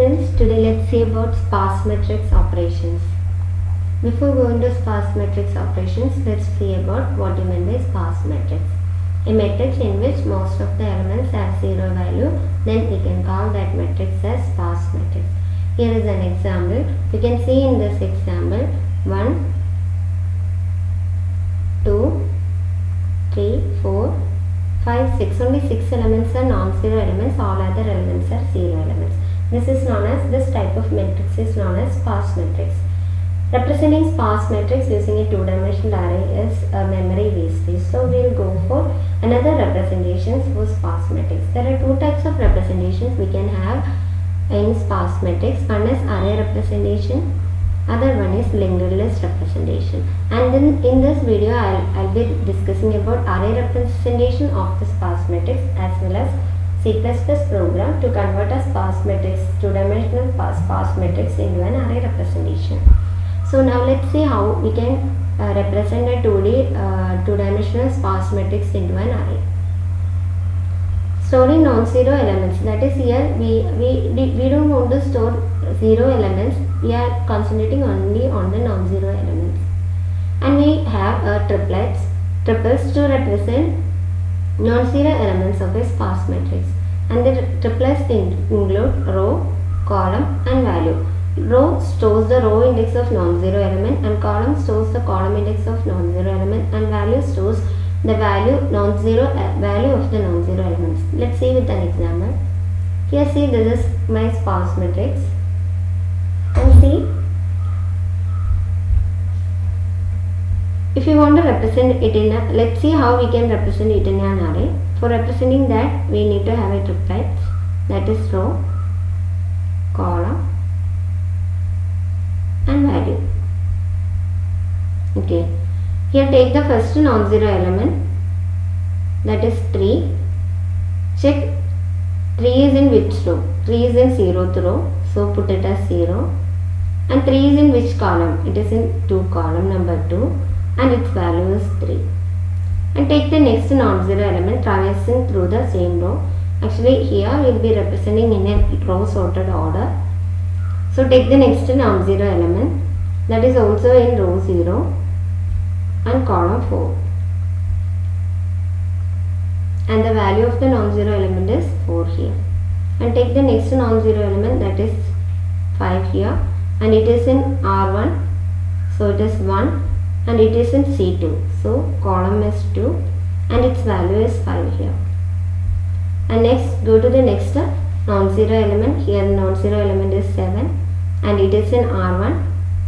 friends, today let's see about sparse matrix operations. Before going to sparse matrix operations, let's see about what you mean by sparse matrix. A matrix in which most of the elements have zero value, then we can call that matrix as sparse matrix. Here is an example. You can see in this example 1, 2, 3, 4, 5, 6. Only 6 elements are non-zero elements, all other elements are zero elements. This type of matrix is known as sparse matrix. Representing sparse matrix using a two-dimensional array is a memory wastage. So we will go for another representations for sparse matrix. There are two types of representations we can have in sparse matrix. One is array representation, other one is linked list representation. And then in this video I'll be discussing about array representation of the sparse matrix as well as C++ program to convert a sparse matrix, two-dimensional sparse matrix into an array representation. So now let's see how we can represent a two-dimensional sparse matrix into an array. Storing non-zero elements, that is here we don't want to store zero elements, we are concentrating only on the non-zero elements. And we have triples to represent non-zero elements of a sparse matrix, and the triplets include row, column and value. Row stores the row index of non-zero element, and column stores the column index of non-zero element, and value stores the value of the non-zero elements. Let's see with an example. Here see, this is my sparse matrix, and see, if you want to represent it in a, let's see how we can represent it in an array. For representing that, we need to have a triplet, that is row, column and value. Okay, here take the first non-zero element, that is 3. Check 3 is in which row? 3 is in 0th row, so put it as 0. And 3 is in which column? It is in 2 column number 2. And its value is 3. And take the next non-zero element traversing through the same row. Actually here we will be representing in a row sorted order. So take the next non-zero element, that is also in row 0 and column 4. And the value of the non-zero element is 4 here. And take the next non-zero element, that is 5 here, and it is in R1, so it is 1. And it is in C2, so column is 2 and its value is 5 here. And next go to the next non-zero element. Here non-zero element is 7 and it is in R1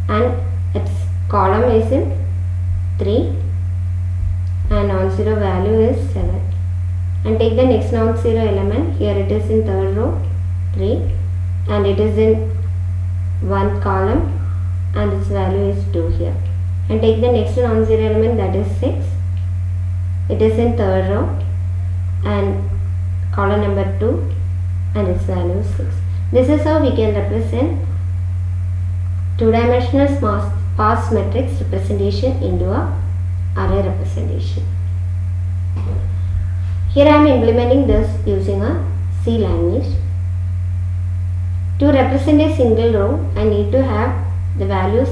and its column is in 3 and non-zero value is 7. And take the next non-zero element. Here it is in 3rd row 3 and it is in 1 column and its value is 2 here. And take the next non-zero element, that is 6. It is in 3rd row and column number 2 and its value is 6. This is how we can represent two-dimensional sparse matrix representation into a array representation. Here I am implementing this using a C language. To represent a single row, I need to have the values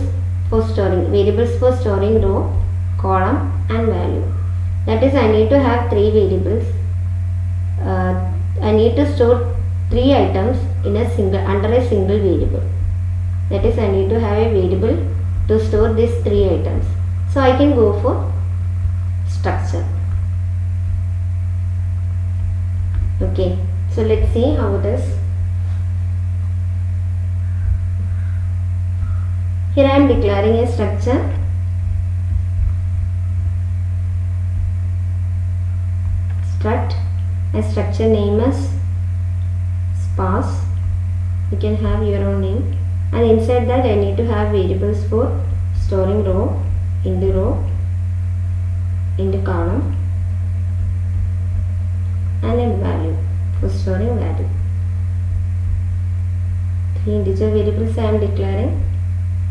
for storing, variables for storing row, column and value. That is, I need to have 3 variables. I need to store 3 items in a under a single variable. That is, I need to have a variable to store these 3 items. So I can go for structure. Okay, so let's see how it is. Here I am declaring a structure. Struct. A structure name is sparse. You can have your own name. And inside that I need to have variables for storing row, into column, and in value for storing value. 3 integer variables I am declaring.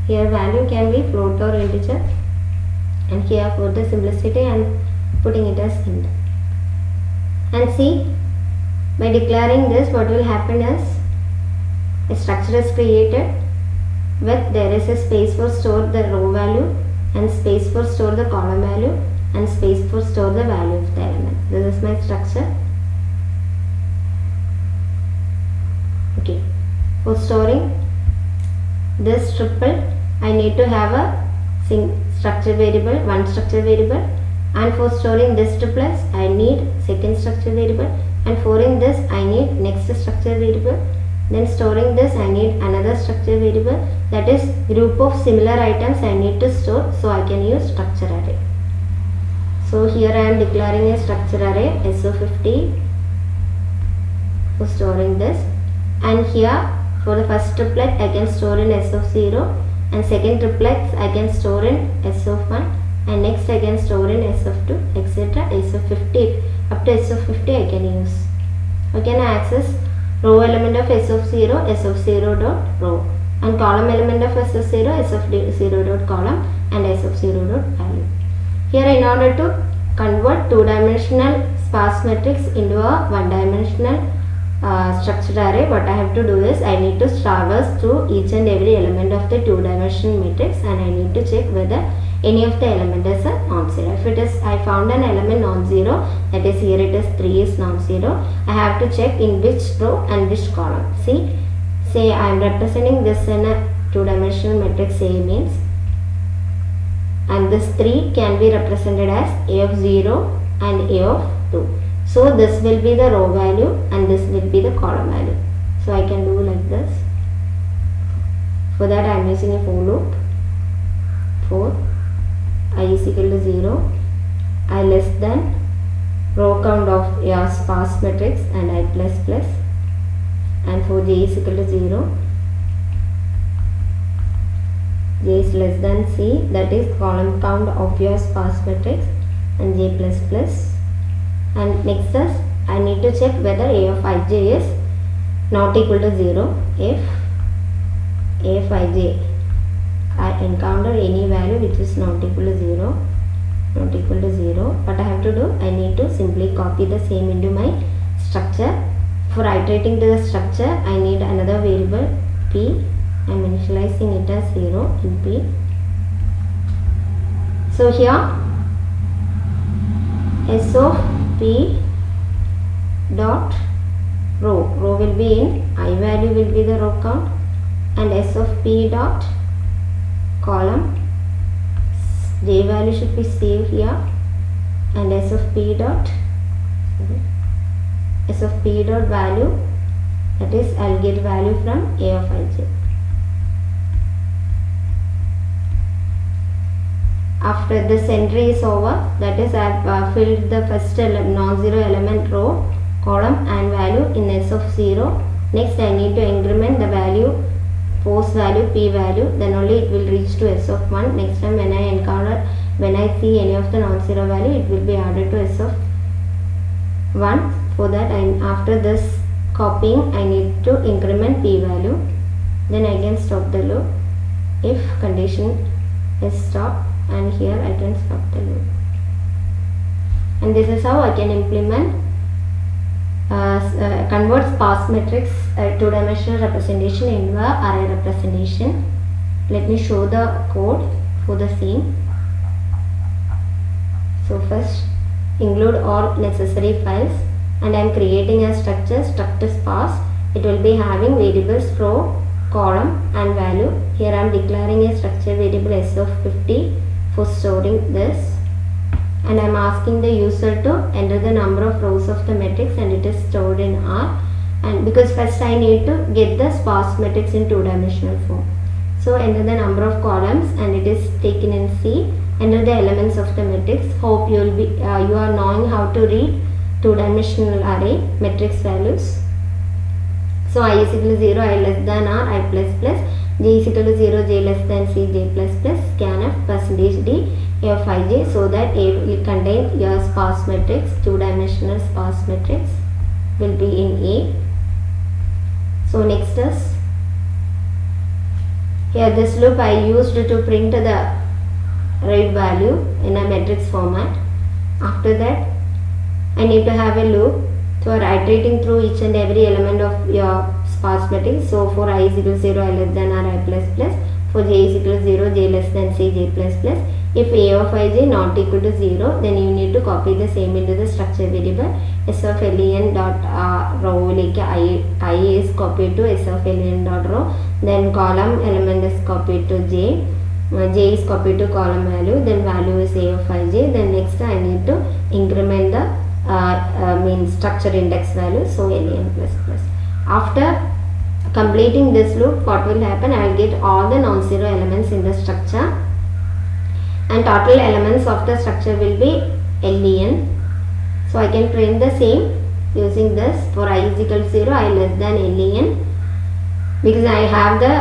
Here value can be float or integer, and here for the simplicity I am putting it as int. And see, by declaring this, what will happen is a structure is created with there is a space for store the row value and space for store the column value and space for store the value of the element. This is my structure. Okay, for storing this triple I need to have a structure variable, one structure variable, and for storing this triplex I need second structure variable, and for in this I need next structure variable. Then storing this I need another structure variable, that is group of similar items I need to store, so I can use structure array. So here I am declaring a structure array SO50 for storing this, and here for the first triplet I can store in S of 0, and second triplex I can store in S of 1, and next I can store in S of 2, etc. S of 50 up to S of 50 I can use. I can access row element of S of 0 dot row, and column element of S of 0 dot column, and S of 0 dot value. Here in order to convert two-dimensional sparse matrix into a one-dimensional structured array, what I have to do is I need to traverse through each and every element of the two-dimensional matrix, and I need to check whether any of the element is a non-zero. If it is, I found an element non-zero, that is here it is 3 is non-zero, I have to check in which row and which column. See, say I am representing this in a two-dimensional matrix A means, and this 3 can be represented as A of 0 and A of 2. So this will be the row value and this will be the column value. So I can do like this. For that I am using a for loop. For I is equal to 0, I less than row count of your sparse matrix and I plus plus, and for j is equal to 0, j is less than c, that is column count of your sparse matrix, and j plus plus. And next is I need to check whether a of ij is not equal to 0. If a of ij I encounter any value which is not equal to 0, what I have to do, I need to simply copy the same into my structure. For iterating to the structure I need another variable p. I am initializing it as 0 in p. So here S of p dot row will be in I value will be the row count, and S of p dot column j value should be saved here, and S of p dot value, that is I will get value from a of ij. After this entry is over, that is I have filled the first non-zero element row, column and value in S of 0. Next I need to increment the value, post value, p value, then only it will reach to S of 1. Next time when I see any of the non-zero value, it will be added to S of 1. For that after this copying I need to increment p value, then I can stop the loop if condition is stopped, and here I can stop the loop. And this is how I can implement convert sparse matrix two-dimensional representation into a array representation. Let me show the code for the same. So first include all necessary files, and I am creating a structure sparse. It will be having variables row, column and value. Here I am declaring a structure variable S of 50 for storing this, and I am asking the user to enter the number of rows of the matrix, and it is stored in R. And because first I need to get the sparse matrix in two-dimensional form, so enter the number of columns and it is taken in C. Enter the elements of the matrix. Hope you are knowing how to read two-dimensional array matrix values. So I is equal to 0, I less than R, I plus plus, j is equal to 0, j less than c, j plus plus, scanf percentage d, a of ij, so that a will contain your sparse matrix, two-dimensional sparse matrix will be in A. So next is, here this loop I used to print the read value in a matrix format. After that I need to have a loop for iterating through each and every element of your sparse. So for I is equal to 0, I less than or I plus plus. For j is equal to 0, j less than c, j plus plus. If a of ij not equal to 0, then you need to copy the same into the structure variable. S of len dot row like I is copied to S of len dot row. Then column element is copied to j. J is copied to column value. Then value is a of ij. Then next I need to increment the structure index value. So len plus plus. After completing this loop, what will happen? I will get all the non-zero elements in the structure, and total elements of the structure will be len. So I can print the same using this. For I is equal to 0, I less than len, because I have the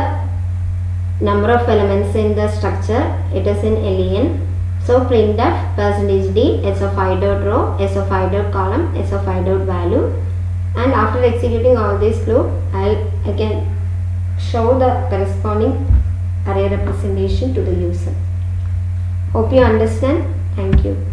number of elements in the structure, it is in len. So printf percentage d s of I dot row, s of I dot column, s of I dot value. And after executing all this loop, I can show the corresponding array representation to the user. Hope you understand. Thank you.